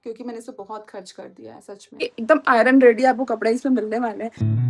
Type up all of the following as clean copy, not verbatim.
क्योंकि मैंने इस पे बहुत खर्च कर दिया है सच में। एकदम आयरन रेडी आपको कपड़े इसमें मिलने वाले हैं।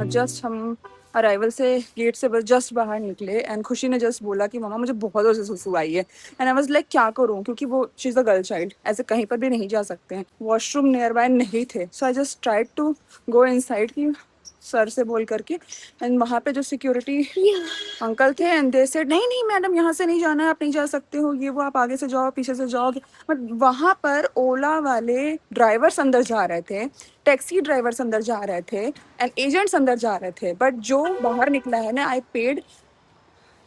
जस्ट हम अराइवल से गेट से बस जस्ट बाहर निकले एंड खुशी ने जस्ट बोला कि मम्मा मुझे बहुत जोर से सुसु आई है एंड आई वाज लाइक क्या करूं, क्योंकि वो she is a girl child, ऐसे कहीं पर भी नहीं जा सकते हैं, वॉशरूम नियर बाय नहीं थे। So I just tried to go inside की सर से बोल करके, एंड वहाँ पे जो सिक्योरिटी अंकल थे एंड दे सेड नहीं नहीं मैडम यहाँ से नहीं जाना है, आप नहीं जा सकते हो, ये वो आप आगे से जाओ पीछे से जाओगे। बट वहाँ पर ओला वाले ड्राइवर्स अंदर जा रहे थे, टैक्सी ड्राइवर्स अंदर जा रहे थे एंड एजेंट्स अंदर जा रहे थे, बट जो बाहर निकला है ना, I paid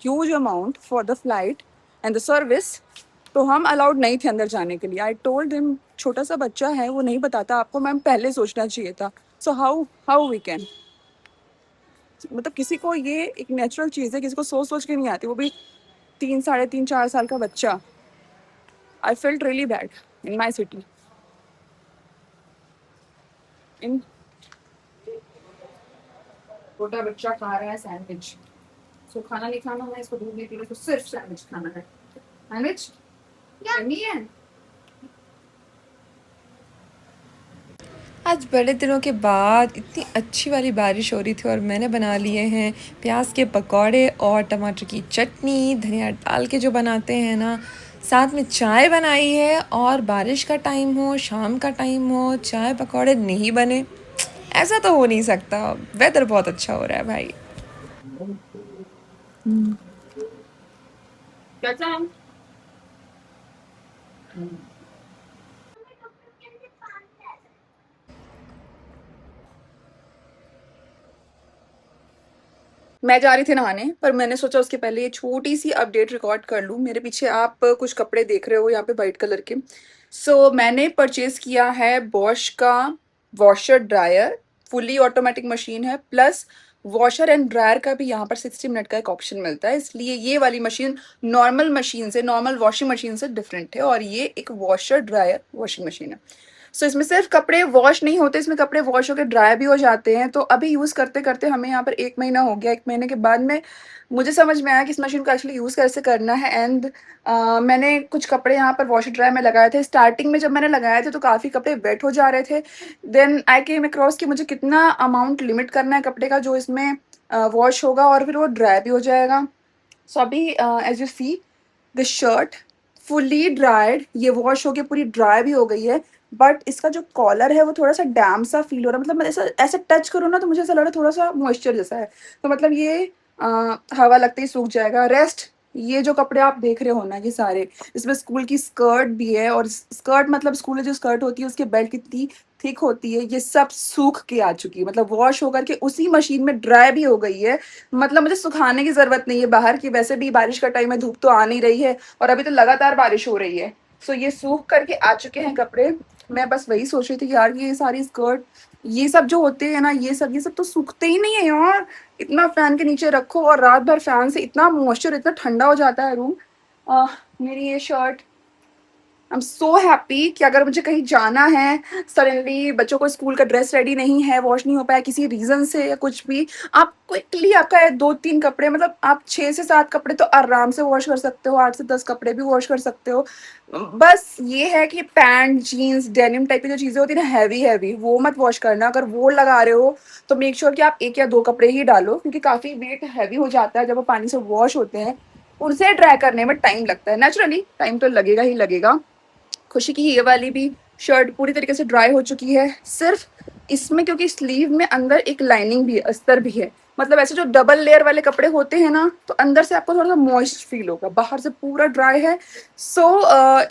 huge amount for the flight and the service, तो हम अलाउड नहीं थे अंदर जाने के लिए। आई टोल्ड हिम छोटा सा बच्चा है वो नहीं बताता आपको, मैम पहले सोचना चाहिए था। So how how we can, मतलब किसी को ये एक नेचुरल चीज़ है, किसी को सोच सोच के नहीं आती, वो भी 3 साढ़े 3 4 साल का बच्चा। I felt really bad in my city. इन छोटा बच्चा खा रहा है सैंडविच, सो खाना नहीं खाना है इसको, दूध नहीं पीना, इसको सिर्फ सैंडविच खाना है। सैंडविच नहीं है। आज बड़े दिनों के बाद इतनी अच्छी वाली बारिश हो रही थी और मैंने बना लिए हैं प्याज के पकौड़े और टमाटर की चटनी, धनिया डाल के जो बनाते हैं ना, साथ में चाय बनाई है। और बारिश का टाइम हो, शाम का टाइम हो, चाय पकौड़े नहीं बने, ऐसा तो हो नहीं सकता। वेदर बहुत अच्छा हो रहा है भाई। कैसा है? मैं जा रही थी नहाने, पर मैंने सोचा उसके पहले ये छोटी सी अपडेट रिकॉर्ड कर लूँ। मेरे पीछे आप कुछ कपड़े देख रहे हो यहाँ पे वाइट कलर के। मैंने परचेज किया है बॉश का washer dryer, fully automatic machine है, प्लस वॉशर एंड ड्रायर का भी यहाँ पर 60 मिनट का एक ऑप्शन मिलता है, इसलिए ये वाली मशीन नॉर्मल मशीन से, नॉर्मल वॉशिंग मशीन से डिफरेंट है, और ये एक वॉशर ड्रायर वॉशिंग मशीन है। इसमें सिर्फ कपड़े वॉश नहीं होते, इसमें कपड़े वॉश होकर ड्राई भी हो जाते हैं। तो अभी यूज़ करते करते हमें यहाँ पर 1 महीना हो गया। 1 महीने के बाद में मुझे समझ में आया कि इस मशीन को एक्चुअली यूज़ कैसे करना है। एंड मैंने कुछ कपड़े यहाँ पर वॉश ड्राई में लगाए थे। स्टार्टिंग में जब मैंने लगाए थे तो काफ़ी कपड़े वेट हो जा रहे थे। देन आई केम अक्रॉस कि मुझे कितना अमाउंट लिमिट करना है कपड़े का जो इसमें वॉश होगा और फिर वो ड्राई भी हो जाएगा। सो अभी as you see this shirt fully dried, ये वॉश होके पूरी ड्राई भी हो गई है, बट इसका जो कॉलर है वो थोड़ा सा डैम सा फील हो रहा है। मतलब मैं ऐसा ऐसे टच करूँ ना तो मुझे ऐसा लग रहा है थोड़ा सा मॉइस्चर जैसा है, तो मतलब ये हवा लगते ही सूख जाएगा। रेस्ट ये जो कपड़े आप देख रहे हो ना ये सारे, इसमें स्कूल की स्कर्ट भी है, और स्कर्ट मतलब स्कूल में जो स्कर्ट होती है उसके बेल्ट कितनी थिक होती है, ये सब सूख के आ चुकी है, मतलब वॉश होकर के उसी मशीन में ड्राई भी हो गई है। मतलब मुझे सुखाने की जरूरत नहीं है बाहर की, वैसे भी बारिश का टाइम है, धूप तो आ नहीं रही है और अभी तो लगातार बारिश हो रही है। ये सूख करके आ चुके हैं कपड़े। मैं बस वही सोच रही थी कि यार ये सारी स्कर्ट ये सब जो होते हैं ना, ये सब तो सूखते ही नहीं है यार। इतना फैन के नीचे रखो और रात भर फैन से इतना मॉइस्चर, इतना ठंडा हो जाता है रूम। मेरी ये shirt, I am so happy कि अगर मुझे कहीं जाना है, सडनली बच्चों को स्कूल का ड्रेस रेडी नहीं है, वॉश नहीं हो पाया किसी रीज़न से या कुछ भी, आप क्विकली आपका 2-3 कपड़े, मतलब आप 6 से 7 कपड़े तो आराम से वॉश कर सकते हो, 8 से 10 कपड़े भी वॉश कर सकते हो। बस ये है कि पैंट जीन्स डेनिम टाइप की जो चीज़ें होती है ना, हैवी हैवी, वो मत वॉश करना। अगर वो लगा रहे हो तो मेक श्योर कि आप 1 या 2 कपड़े ही डालो, क्योंकि काफ़ी वेट हैवी हो जाता है जब वो पानी से वॉश होते हैं। उनसे ड्राई करने में टाइम लगता है, नेचुरली टाइम तो लगेगा ही लगेगा। खुशी की ये वाली भी शर्ट पूरी तरीके से ड्राई हो चुकी है। सिर्फ इसमें क्योंकि स्लीव में अंदर एक लाइनिंग भी है, अस्तर भी है, मतलब ऐसे जो डबल लेयर वाले कपड़े होते हैं ना, तो अंदर से आपको थोड़ा सा मॉइस्ट फील होगा, बाहर से पूरा ड्राई है। सो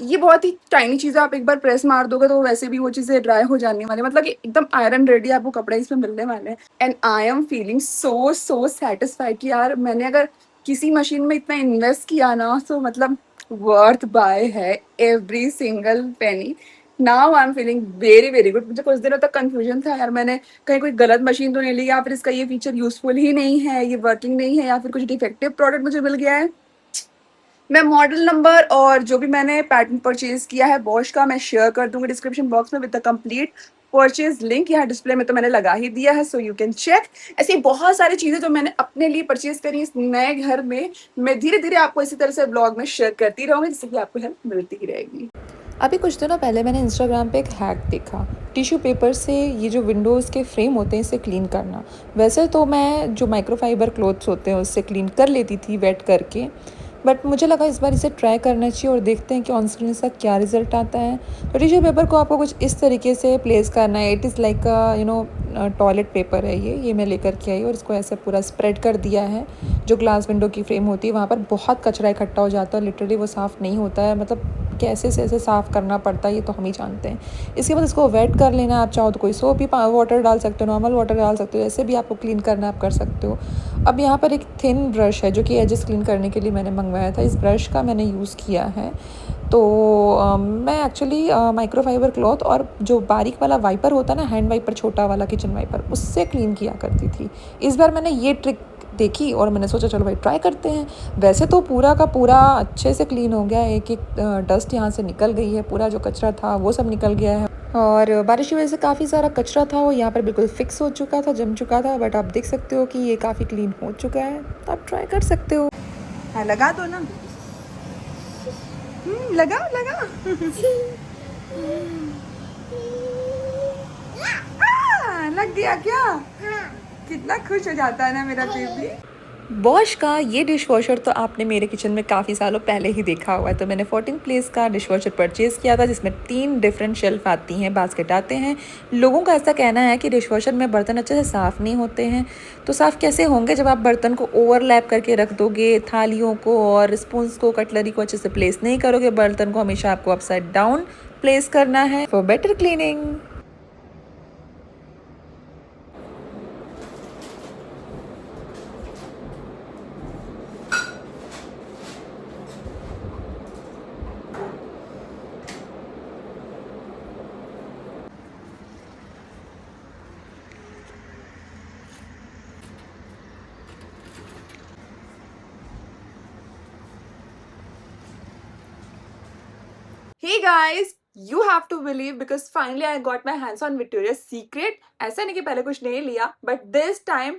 ये बहुत ही टाइनी चीज़ है, आप एक बार प्रेस मार दोगे तो वैसे भी वो चीज़ें ड्राई हो जाने वाली, मतलब कि एकदम आयरन रेडी आपको कपड़े इसमें मिलने वाले हैं। And I am feeling so so satisfied कि यार मैंने अगर किसी मशीन में इतना इन्वेस्ट किया ना, तो मतलब वर्थ बाय है every single penny. Now I am feeling very very good. मुझे कुछ दिनों तक कंफ्यूजन था यार, मैंने कहीं कोई गलत मशीन तो नहीं ली, या फिर इसका ये फीचर यूजफुल ही नहीं है, ये वर्किंग नहीं है, या फिर कुछ डिफेक्टिव प्रोडक्ट मुझे मिल गया है। मैं मॉडल नंबर और जो भी मैंने पैटर्न परचेज किया है बॉश का, मैं शेयर कर दूंगी डिस्क्रिप्शन बॉक्स में with the complete purchase link. यहाँ डिस्प्ले में तो मैंने लगा ही दिया है, सो यू कैन चेक। ऐसी बहुत सारी चीज़ें जो मैंने अपने लिए परचेज करी इस नए घर में, मैं धीरे धीरे आपको इसी तरह से ब्लॉग में शेयर करती रहूँगी, जिससे कि आपको हेल्प मिलती ही रहेगी। अभी कुछ दिनों पहले मैंने इंस्टाग्राम पे एक हैक देखा, टिश्यू पेपर से ये जो विंडोज़ के फ्रेम होते हैं इसे क्लीन करना। वैसे तो मैं जो माइक्रोफाइबर क्लोथ्स होते हैं उससे क्लीन कर लेती थी वेट करके, बट मुझे लगा इस बार इसे ट्राई करना चाहिए और देखते हैं कि ऑन स्क्रीन इसका क्या रिज़ल्ट आता है। तो टिश्यू पेपर को आपको कुछ इस तरीके से प्लेस करना है। It is like toilet paper है ये मैं लेकर के आई और इसको ऐसे पूरा स्प्रेड कर दिया है। जो ग्लास विंडो की फ्रेम होती है वहाँ पर बहुत कचरा इकट्ठा हो जाता है, लिटरली वो साफ़ नहीं होता है, मतलब कैसे से ऐसे साफ़ करना पड़ता है ये तो हम ही जानते हैं। इसके बाद इसको वेट कर लेना। आप चाहो तो कोई सोप ही वाटर डाल सकते हो, नॉर्मल वाटर डाल सकते हो, ऐसे भी आपको क्लीन करना आप कर सकते हो। अब यहाँ पर एक थिन ब्रश है जो कि एजेस क्लीन करने के लिए मैंने मंगवाया था। इस ब्रश का मैंने यूज़ किया है। तो मैं एक्चुअली माइक्रोफाइबर क्लॉथ और जो बारीक वाला वाइपर होता है ना, हैंड वाइपर छोटा वाला किचन वाइपर, उससे क्लीन किया करती थी। इस बार मैंने ये ट्रिक देखी और मैंने सोचा चलो भाई ट्राई करते हैं। वैसे तो पूरा का पूरा अच्छे से क्लीन हो गया, एक एक डस्ट यहाँ से निकल गई है, पूरा जो कचरा था वो सब निकल गया है। और बारिश की वजह से काफ़ी सारा कचरा था वो यहाँ पर बिल्कुल फिक्स हो चुका था, जम चुका था, बट आप देख सकते हो कि ये काफ़ी क्लीन हो चुका है, तो आप ट्राई कर सकते हो। हाँ लगा दो ना। लगा लगा। लग गया क्या? कितना खुश हो जाता है ना मेरा बेबी। बॉश का ये डिश वॉशर तो आपने मेरे किचन में काफ़ी सालों पहले ही देखा हुआ है। तो मैंने 14 प्लेस का डिश वॉशर परचेज़ किया था जिसमें 3 डिफरेंट शेल्फ आती हैं, बास्केट आते हैं। लोगों का ऐसा कहना है कि डिश वॉशर में बर्तन अच्छे से साफ़ नहीं होते हैं। तो साफ़ कैसे होंगे जब आप बर्तन को ओवरलैप करके रख दोगे, थालियों को और स्पून्स को, कटलरी को अच्छे से प्लेस नहीं करोगे। बर्तन को हमेशा आपको अपसाइड डाउन प्लेस करना है for better cleaning. Hey guys, you have to believe because finally I got my hands on Victoria's Secret. ऐसा नहीं कि पहले कुछ नहीं लिया, but this time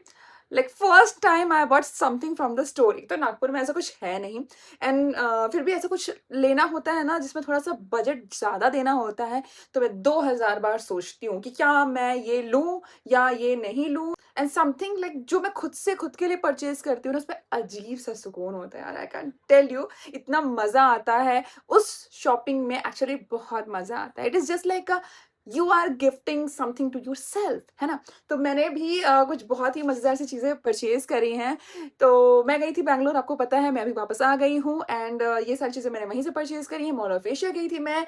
like first time I bought something from the store. एक तो नागपुर में ऐसा कुछ है नहीं, एंड फिर भी ऐसा कुछ लेना होता है ना जिसमें थोड़ा सा बजट ज़्यादा देना होता है, तो मैं 2000 बार सोचती हूँ कि क्या मैं ये लूँ या ये नहीं लूँ। एंड समथिंग लाइक जो मैं खुद से खुद के लिए परचेज करती हूँ ना, उसमें अजीब सा सुकून होता है यार। आई कैन टेल यू, इतना मज़ा आता है उस शॉपिंग में, एक्चुअली बहुत मज़ा आता है। It is just like you are gifting something to yourself, है ना। तो मैंने भी कुछ बहुत ही मज़ेदार सी चीज़ें परचेज करी हैं। तो मैं गई थी बैंगलोर, आपको पता है, मैं अभी वापस आ गई हूँ, एंड ये सारी चीज़ें मैंने वहीं से परचेज करी हैं। मॉल ऑफ एशिया गई थी मैं,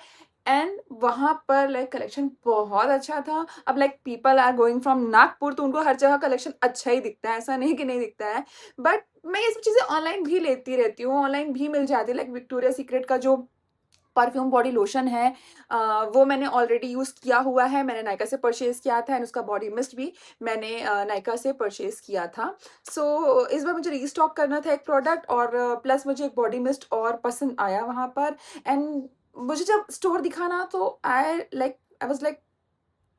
एंड वहाँ पर लाइक कलेक्शन बहुत अच्छा था। अब like people are going from Nagpur, तो उनको हर जगह कलेक्शन अच्छा ही दिखता है, ऐसा नहीं कि नहीं दिखता है। बट मैं ये सब चीज़ें ऑनलाइन भी लेती रहती हूँ, ऑनलाइन भी मिल जाती है। लाइक विक्टोरिया सीक्रेट का जो परफ्यूम बॉडी लोशन है, वो मैंने ऑलरेडी यूज़ किया हुआ है, मैंने नायका से परचेज़ किया था, एंड उसका बॉडी मिस्ट भी मैंने नायका से परचेज़ किया था। सो इस बार मुझे रीस्टॉक करना था एक प्रोडक्ट, और प्लस मुझे एक बॉडी मिस्ट और पसंद आया वहाँ पर। एंड मुझे जब स्टोर दिखा ना, तो I was like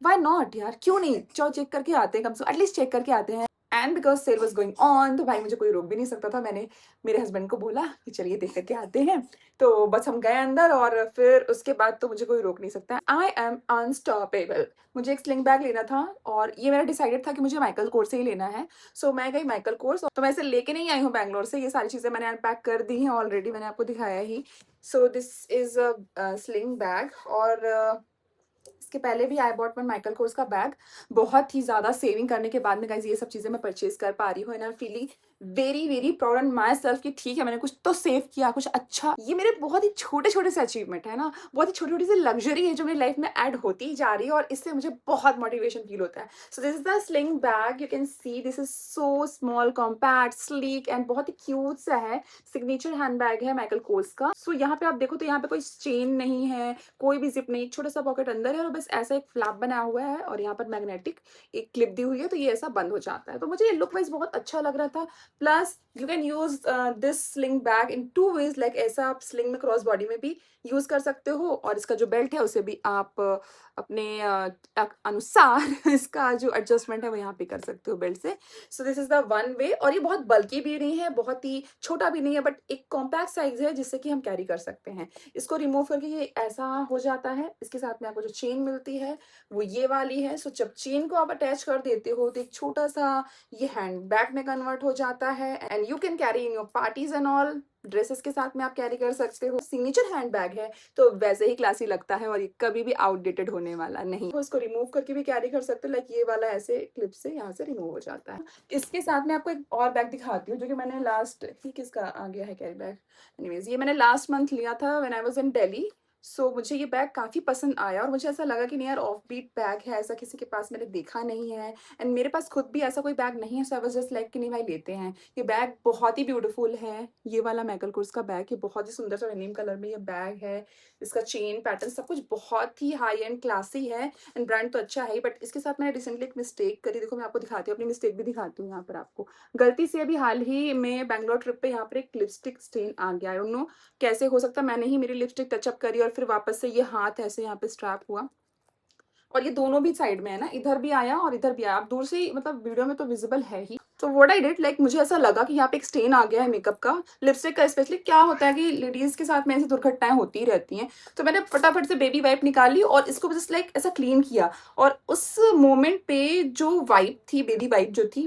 why not यार, क्यों नहीं, चलो चेक करके आते हैं, कम से कम एटलीस्ट चेक करके आते हैं। And because sale was going on, तो भाई मुझे कोई रोक भी नहीं सकता था। मैंने मेरे हस्बैंड को बोला कि चलिए देख करके आते हैं, तो बस हम गए अंदर, और फिर उसके बाद तो मुझे कोई रोक नहीं सकता। I am unstoppable. मुझे एक स्लिंग बैग लेना था, और ये मेरा डिसाइडेड था कि मुझे माइकल कोर्स से ही लेना है। सो मैं गई माइकल कोर्स, तो मैं इसे लेके नहीं आई हूँ बैंगलोर से, ये सारी चीज़ें मैंने अनपैक कर दी हैं ऑलरेडी, मैंने आपको दिखाया ही। So this is a sling bag, और इसके पहले भी I bought one Michael Kors का बैग। बहुत ही ज़्यादा सेविंग करने के बाद में गाइस ये सब चीज़ें मैं परचेज़ कर पा रही हूँ and I am feeling very very proud on my self कि ठीक है मैंने कुछ तो सेव किया, कुछ अच्छा। ये मेरे बहुत ही छोटे-छोटे से अचीवमेंट है ना, बहुत ही छोटी-छोटी सी लग्ज़री है जो मेरी लाइफ़ में ऐड होती ही जा रही है और इससे मुझे बहुत मोटिवेशन फ़ील होता है। सो this is the sling bag, you can see this is so small, compact, sleek and बहुत ही क्यूट सा है। सिग्नेचर हैंडबैग है माइकल कोर्स का। सो यहाँ पे आप देखो तो यहाँ पे कोई चेन नहीं है, कोई भी ज़िप नहीं, एक छोटा-सा पॉकेट अंदर है और बस ऐसा एक फ्लैप बना हुआ है और यहाँ पर मैग्नेटिक एक क्लिप दी हुई है तो ये ऐसा बंद हो जाता है। तो मुझे ये लुक वाइज़ बहुत अच्छा लग रहा था। Plus you can use this sling bag in 2 ways, like ऐसा आप स्लिंग में क्रॉस बॉडी में भी यूज़ कर सकते हो और इसका जो बेल्ट है उसे भी आप अपने अनुसार इसका जो एडजस्टमेंट है वो यहाँ पे कर सकते हो बेल्ट से। सो this is the one way और ये बहुत बल्की भी नहीं है, बहुत ही छोटा भी नहीं है, बट एक कॉम्पैक्ट साइज़ है जिससे कि हम कैरी कर सकते हैं। इसको रिमूव करके ये ऐसा हो जाता है। इसके साथ में आपको जो चेन मिलती है वो ये वाली है। सो जब चेन को आप अटैच कर देते हो तो एक छोटा-सा ये हैंड बैग में कन्वर्ट हो जाता है and you can carry in your parties and all. Dresses के साथ में आप कैरी कर सकते हो। सिग्नेचर हैंड बैग है तो वैसे ही क्लासी लगता है और ये कभी भी आउटडेटेड होने वाला नहीं। तो इसको रिमूव करके भी कैरी कर सकते हो, लाइक ये वाला ऐसे क्लिप से यहाँ से रिमूव हो जाता है। इसके साथ में आपको एक और बैग दिखाती हूँ जो कि मैंने लास्ट ही किसका आ गया है कैरी बैग। एनीवेज ये मैंने लास्ट मंथ लिया था when I was in Delhi. So मुझे ये बैग काफ़ी पसंद आया और मुझे ऐसा लगा कि नहीं यार ऑफ बीट बैग है, ऐसा किसी के पास मैंने देखा नहीं है एंड मेरे पास खुद भी ऐसा कोई बैग नहीं है। सो आई वाज जस्ट लाइक कि नहीं भाई लेते हैं। ये बैग बहुत ही ब्यूटीफुल है। ये वाला माइकल कोर्स का बैग, ये बहुत ही सुंदर सा डेनिम कलर में ये बैग है। इसका चेन पैटर्न सब कुछ बहुत ही हाई एंड क्लासी है एंड ब्रांड तो अच्छा है ही, बट इसके साथ मैंने रिसेंटली एक मिस्टेक करी। देखो मैं आपको दिखाती हूँ, अपनी मिस्टेक भी दिखाती हूँ यहाँ पर आपको। गलती से अभी हाल ही में बैंगलोर ट्रिप पे यहाँ पर एक लिपस्टिक स्टेन आ गया। आई डोंट नो कैसे हो सकता है, मैंने ही मेरी लिपस्टिक टचअप करी और फिर वापस से ये हाथ ऐसे यहाँ पे स्ट्रैप हुआ और ये दोनों भी साइड में है ना, इधर भी आया और इधर भी आया। आप दूर से ही मतलब वीडियो में तो विजिबल है ही। तो व्हाट आई डिड, लाइक मुझे ऐसा लगा कि यहाँ पे एक स्टेन आ गया है मेकअप का, लिपस्टिक का। स्पेशली क्या होता है कि लेडीज के साथ में ऐसी दुर्घटनाएं होती ही रहती हैं। तो मैंने फटाफट से बेबी वाइप निकाली और इसको जस्ट लाइक ऐसा क्लीन किया और उस मोमेंट पे जो वाइप थी, बेबी वाइप जो थी,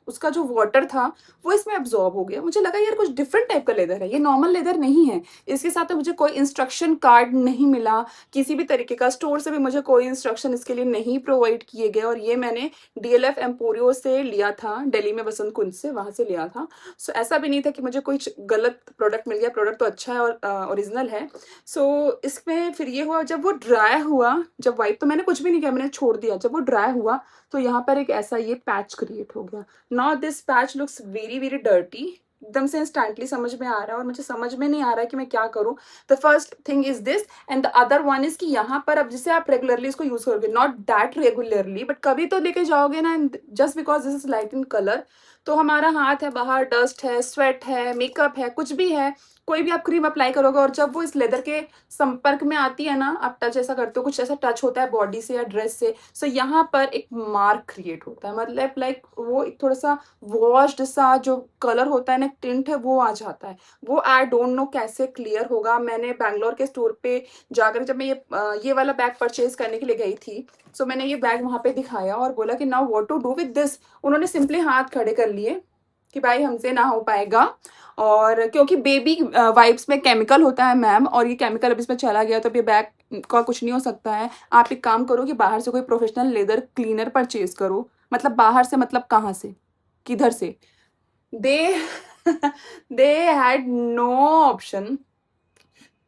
उसका जो वाटर था वो इसमें अब्जॉर्ब हो गया। मुझे लगा यार कुछ डिफरेंट टाइप का लेदर है, ये नॉर्मल लेदर नहीं है। इसके साथ में मुझे कोई इंस्ट्रक्शन कार्ड नहीं मिला किसी भी तरीके का, स्टोर से भी मुझे कोई इंस्ट्रक्शन इसके लिए नहीं प्रोवाइड किए गए और ये मैंने डीएलएफ एम्पोरियो से लिया था, दिल्ली में बसंत कुंज से, वहां से लिया था। सो ऐसा भी नहीं था कि मुझे कोई गलत प्रोडक्ट मिल गया, प्रोडक्ट तो अच्छा है और ओरिजिनल है। सो इसमें फिर ये हुआ जब वो ड्राई हुआ, जब वाइप तो मैंने कुछ भी नहीं किया, मैंने छोड़ दिया। जब वो ड्राई हुआ तो यहाँ पर एक ऐसा ये पैच क्रिएट हो गया। Now this patch looks very very dirty, एकदम से इंस्टेंटली समझ में आ रहा है और मुझे समझ में नहीं आ रहा है कि मैं क्या करूं। The first thing is this and the other one is कि यहाँ पर अब जिसे आप रेगुलरली इसको यूज करोगे, नॉट दैट रेगुलरली बट कभी तो लेके जाओगे ना, just because this is light in colour. तो हमारा हाथ है बाहर, डस्ट है, स्वेट है, मेकअप है, कुछ भी है, कोई भी आप क्रीम अप्लाई करोगे और जब वो इस लेदर के संपर्क में आती है ना, आप टच ऐसा करते हो, कुछ ऐसा टच होता है बॉडी से या ड्रेस से, सो यहाँ पर एक मार्क क्रिएट होता है। मतलब लाइक वो एक थोड़ा सा वॉश्ड सा जो कलर होता है ना, टिंट है, वो आ जाता है। वो आई डोंट नो कैसे क्लियर होगा। मैंने बैंगलोर के स्टोर पे जाकर जब मैं ये वाला बैग परचेज करने के लिए गई थी, सो मैंने ये बैग वहां पे दिखाया और बोला कि now what to do with this. उन्होंने सिंपली हाथ खड़े कर लिए कि भाई हमसे ना हो पाएगा, और क्योंकि बेबी वाइप्स में केमिकल होता है मैम, और ये केमिकल अब इसमें चला गया तो अब ये बैग का कुछ नहीं हो सकता है। आप एक काम करो कि बाहर से कोई प्रोफेशनल लेदर क्लीनर परचेज करो। मतलब बाहर से मतलब कहाँ से, किधर से? दे दे हैड नो ऑप्शन।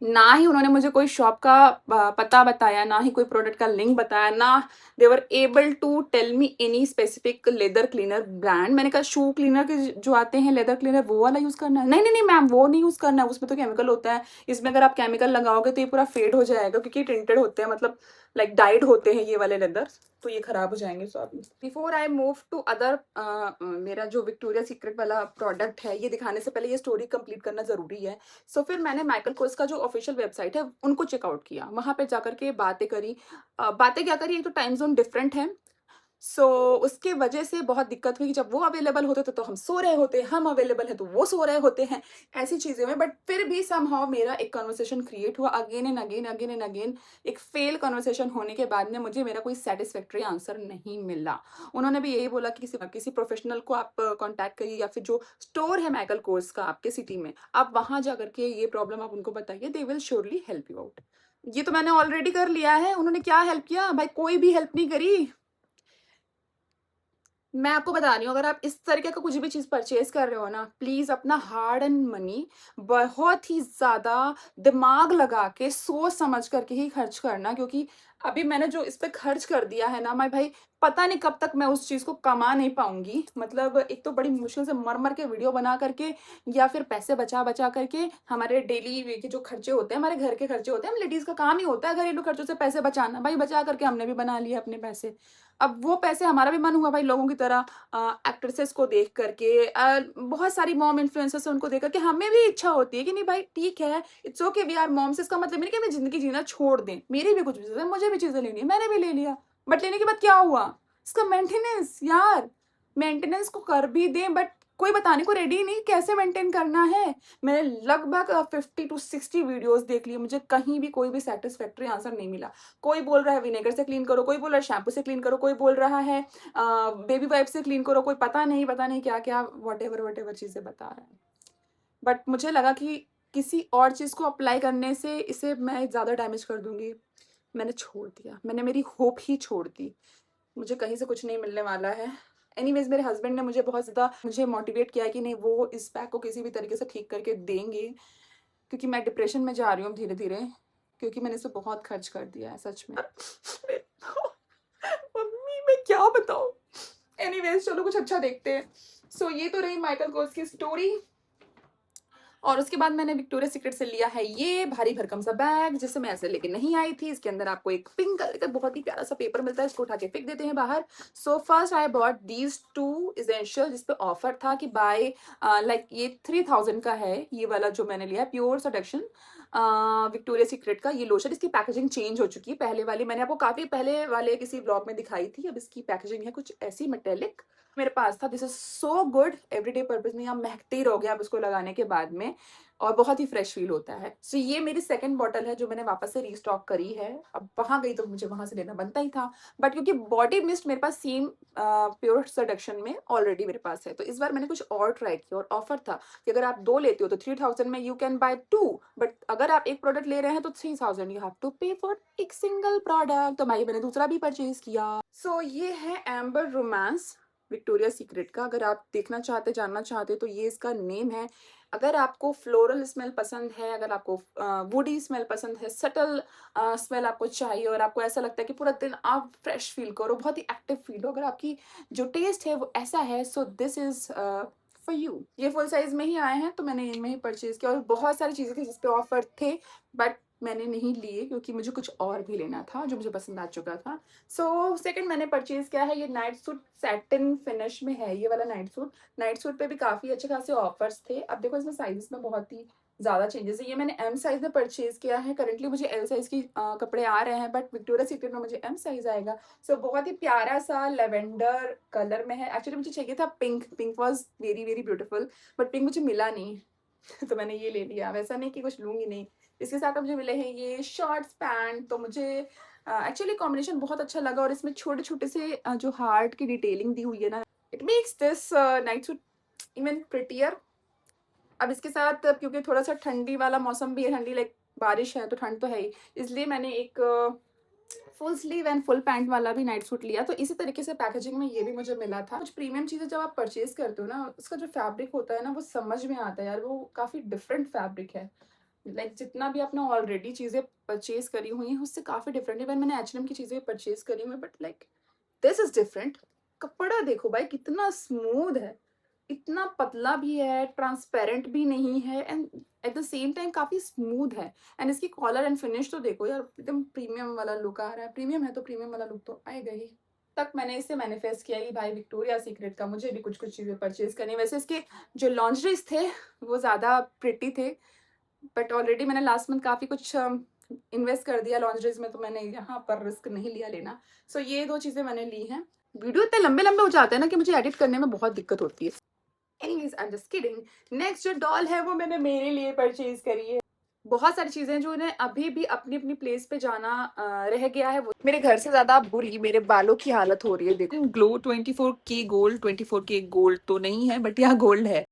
ना ही उन्होंने मुझे कोई शॉप का पता बताया, ना ही कोई प्रोडक्ट का लिंक बताया, ना they were able to tell me any specific leather cleaner brand. मैंने कहा शू क्लीनर के जो आते हैं लेदर क्लीनर वो वाला यूज करना है। नहीं नहीं नहीं मैम वो नहीं यूज करना है, उसमें तो केमिकल होता है, इसमें अगर आप केमिकल लगाओगे तो ये पूरा फेड हो जाएगा क्योंकि टिंटेड होते हैं, मतलब लाइक डाइड होते हैं ये वाले लेदर, तो ये खराब हो जाएंगे। सो अभी before I move to other, मेरा जो विक्टोरिया सीक्रेट वाला प्रोडक्ट है ये दिखाने से पहले ये स्टोरी कंप्लीट करना जरूरी है। सो फिर मैंने माइकल कोर्स का जो ऑफिशियल वेबसाइट है उनको चेकआउट किया, वहां पे जाकर के बातें करी। बातें क्या करी, एक तो टाइम जोन डिफरेंट है, सो उसके वजह से बहुत दिक्कत हुई कि जब वो अवेलेबल होते तो हम सो रहे होते, हम अवेलेबल है तो वो सो रहे होते हैं, ऐसी चीजें में। बट फिर भी समहाउ मेरा एक कन्वर्सेशन क्रिएट हुआ again and again again and again. एक फेल कन्वर्सेशन होने के बाद में मुझे मेरा कोई सेटिस्फैक्टरी आंसर नहीं मिला। उन्होंने भी यही बोला कि किसी प्रोफेशनल को आप कांटेक्ट करिए, या फिर जो स्टोर है माइकल कोर्स का आपके सिटी में, आप वहां जाकर के ये प्रॉब्लम आप उनको बताइए, they will surely help you out. ये तो मैंने ऑलरेडी कर लिया है। उन्होंने क्या हेल्प किया भाई? कोई भी हेल्प नहीं करी। मैं आपको बता रही हूँ, अगर आप इस तरीके का कुछ भी चीज़ परचेज़ कर रहे हो ना, प्लीज़ अपना हार्ड एंड मनी बहुत ही ज़्यादा दिमाग लगा के, सोच समझ करके ही खर्च करना, क्योंकि अभी मैंने जो इस पे खर्च कर दिया है ना, मैं भाई पता नहीं कब तक मैं उस चीज़ को कमा नहीं पाऊँगी। मतलब एक तो बड़ी मुश्किल से मर-मर के वीडियो बना करके या फिर पैसे बचा-बचा करके हमारे डेली वे के जो खर्चे होते हैं, हमारे घर के खर्चे होते हैं, हम लेडीज़ का काम ही होता है घरेलू खर्चों से पैसे बचाना। भाई बचा करके हमने भी बना लिए अपने पैसे। अब वो पैसे हमारा भी मन हुआ भाई लोगों की तरह एक्ट्रेसेस को देख करके, बहुत सारी मॉम इन्फ्लुएंसर्स हैं उनको देख करके हमें भी इच्छा होती है कि नहीं भाई ठीक है, it's okay we are moms. इसका मतलब नहीं कि हमें जिंदगी जीना छोड़ दें, मेरी भी कुछ चीजें, मुझे भी चीजें लेनी है, मैंने भी ले लिया। बट लेने के बाद क्या हुआ? इसका मेंटेनेंस यार, मेंटेनेंस को कर भी दें बट कोई बताने को रेडी नहीं कैसे मेंटेन करना है। मैंने लगभग 50 to 60 वीडियोस देख लिए, मुझे कहीं भी कोई भी सेटिस्फैक्टरी आंसर नहीं मिला। कोई बोल रहा है विनेगर से क्लीन करो, कोई बोल रहा है शैम्पू से क्लीन करो, कोई बोल रहा है बेबी वाइप से क्लीन करो, कोई पता नहीं क्या क्या वट एवर चीजें बता रहा है। बट मुझे लगा कि किसी और चीज को अप्लाई करने से इसे मैं ज्यादा डैमेज कर दूंगी। मैंने छोड़ दिया, मैंने मेरी होप ही छोड़ दी। मुझे कहीं से कुछ नहीं मिलने वाला है। एनीवेज मेरे हस्बैंड ने मुझे बहुत ज़्यादा मुझे मोटिवेट किया कि नहीं वो इस बैग को किसी भी तरीके से ठीक करके देंगे, क्योंकि मैं डिप्रेशन में जा रही हूँ धीरे धीरे, क्योंकि मैंने इसे बहुत खर्च कर दिया है सच में। मम्मी मैं क्या बताऊँ। एनीवेज चलो कुछ अच्छा देखते हैं। सो ये तो रही माइकल कोर्स की स्टोरी। और उसके बाद मैंने विक्टोरिया सीक्रेट से लिया है ये भारी भरकम सा बैग, जिसे मैं ऐसे लेके नहीं आई थी। इसके अंदर आपको एक पिंक कलर का बहुत ही प्यारा सा पेपर मिलता है, इसको उठा के फेंक देते हैं बाहर। So first I bought these two essential, जिसपे ऑफर था कि बाय लाइक ये 3000 का है ये वाला जो मैंने लिया है, प्योर सेडक्शन विक्टोरिया सीक्रेट का ये लोशन। इसकी पैकेजिंग चेंज हो चुकी है, पहले वाली मैंने आपको काफी पहले वाले किसी ब्लॉग में दिखाई थी। अब इसकी पैकेजिंग है कुछ ऐसी मेटेलिक, मेरे पास था। This is so good everyday purpose में, आप महकते ही रहोगे आप इसको लगाने के बाद में, और बहुत ही फ्रेश फील होता है। सो ये मेरी सेकंड बॉटल है जो मैंने वापस से रीस्टॉक करी है। अब वहां गई तो मुझे वहां से लेना बनता ही था, बट क्योंकि बॉडी मिस्ट मेरे पास सेम प्योर सेडक्शन में ऑलरेडी मेरे पास है, तो इस बार मैंने कुछ और ट्राई किया और ऑफर था कि अगर आप दो लेते हो तो 3000 में you can by two, but अगर आप एक प्रोडक्ट ले रहे हैं तो 3000 यू हैव टू पे फॉर एक सिंगल प्रोडक्ट। तो मैंने दूसरा भी परचेज किया। सो ये है एम्बर रोमांस विक्टोरिया सीक्रेट का। अगर आप देखना चाहते जानना चाहते तो ये इसका नेम है। अगर आपको फ्लोरल स्मेल पसंद है, अगर आपको वुडी स्मेल पसंद है, सटल स्मेल आपको चाहिए, और आपको ऐसा लगता है कि पूरा दिन आप फ्रेश फील करो, बहुत ही एक्टिव फील हो, अगर आपकी जो टेस्ट है वो ऐसा है, so this is for you. ये फुल साइज में ही आए हैं तो मैंने इनमें ही परचेज किया, और बहुत सारी चीजें थी जिसपे ऑफर थे बट मैंने नहीं लिए क्योंकि मुझे कुछ और भी लेना था जो मुझे पसंद आ चुका था। सो सेकंड मैंने परचेज किया है ये नाइट सूट, सैटिन फिनिश में है ये वाला नाइट सूट। नाइट सूट पे भी काफी अच्छे खासे ऑफर्स थे। अब देखो इसमें साइजेस में बहुत ही ज्यादा चेंजेस है। ये मैंने एम साइज में परचेज किया है, करंटली मुझे एल साइज की कपड़े आ रहे हैं, बट विक्टोरिया सीक्रेट में मुझे एम साइज आएगा। सो बहुत ही प्यारा सा लेवेंडर कलर में है। एक्चुअली मुझे चाहिए था pink, pink was very very beautiful, but pink मुझे मिला नहीं तो मैंने ये ले लिया। वैसा नहीं कि कुछ लूंगी नहीं। इसके साथ मुझे मिले हैं ये शॉर्ट्स पैंट, तो मुझे एक्चुअली कॉम्बिनेशन बहुत अच्छा लगा, और इसमें छोटे छोटे से जो हार्ट की डिटेलिंग दी हुई है ना, it makes this night suit even prettier. अब इसके साथ क्योंकि थोड़ा सा ठंडी वाला मौसम भी है, ठंडी लाइक बारिश है तो ठंड तो है ही, इसलिए मैंने एक full sleeve and full pant वाला भी नाइट सूट लिया। तो इसी तरीके से पैकेजिंग में ये भी मुझे मिला था। कुछ प्रीमियम चीजें जब आप परचेज करते हो ना, उसका जो फैब्रिक होता है ना वो समझ में आता है यार, वो काफी डिफरेंट फैब्रिक है। जितना भी आपने ऑलरेडी चीजें परचेज करी हुई हैं उससे काफी डिफरेंट है। मैंने H&M की चीजें परचेज करी हुई, बट दिस इज डिफरेंट। कपड़ा देखो भाई कितना स्मूथ है, इतना पतला भी है, ट्रांसपेरेंट भी नहीं है, and at the same time काफी स्मूथ है। एंड इसकी कॉलर एंड फिनिश तो देखो यार, एकदम प्रीमियम वाला लुक आ रहा है। प्रीमियम है तो प्रीमियम वाला लुक तो आएगा ही। तक मैंने इसे मैनिफेस्ट किया कि भाई विक्टोरिया सीक्रेट का मुझे भी कुछ कुछ चीजें परचेज करनी। वैसे इसके जो लॉन्जरीज थे वो ज्यादा प्रिटी थे, बट ऑलरेडी मैंने लास्ट मंथ काफी कुछ इन्वेस्ट कर दिया लॉन्जरीज में, तो मैंने यहाँ पर रिस्क नहीं लिया लेना। सो ये दो चीजें मैंने ली हैं। वीडियो इतने लंबे लंबे हो जाते हैं ना कि मुझे एडिट करने में बहुत दिक्कत होती है। Anyways I am just kidding. Next जो डॉल है वो मैंने मेरे लिए परचेज करी है। बहुत सारी चीजें जो उन्हें अभी भी अपनी अपनी प्लेस पे जाना रह गया है। वो मेरे घर से ज्यादा बुरी मेरे बालों की हालत हो रही है। देखो glow 24K gold, 24K gold तो नहीं है बट यहाँ गोल्ड है।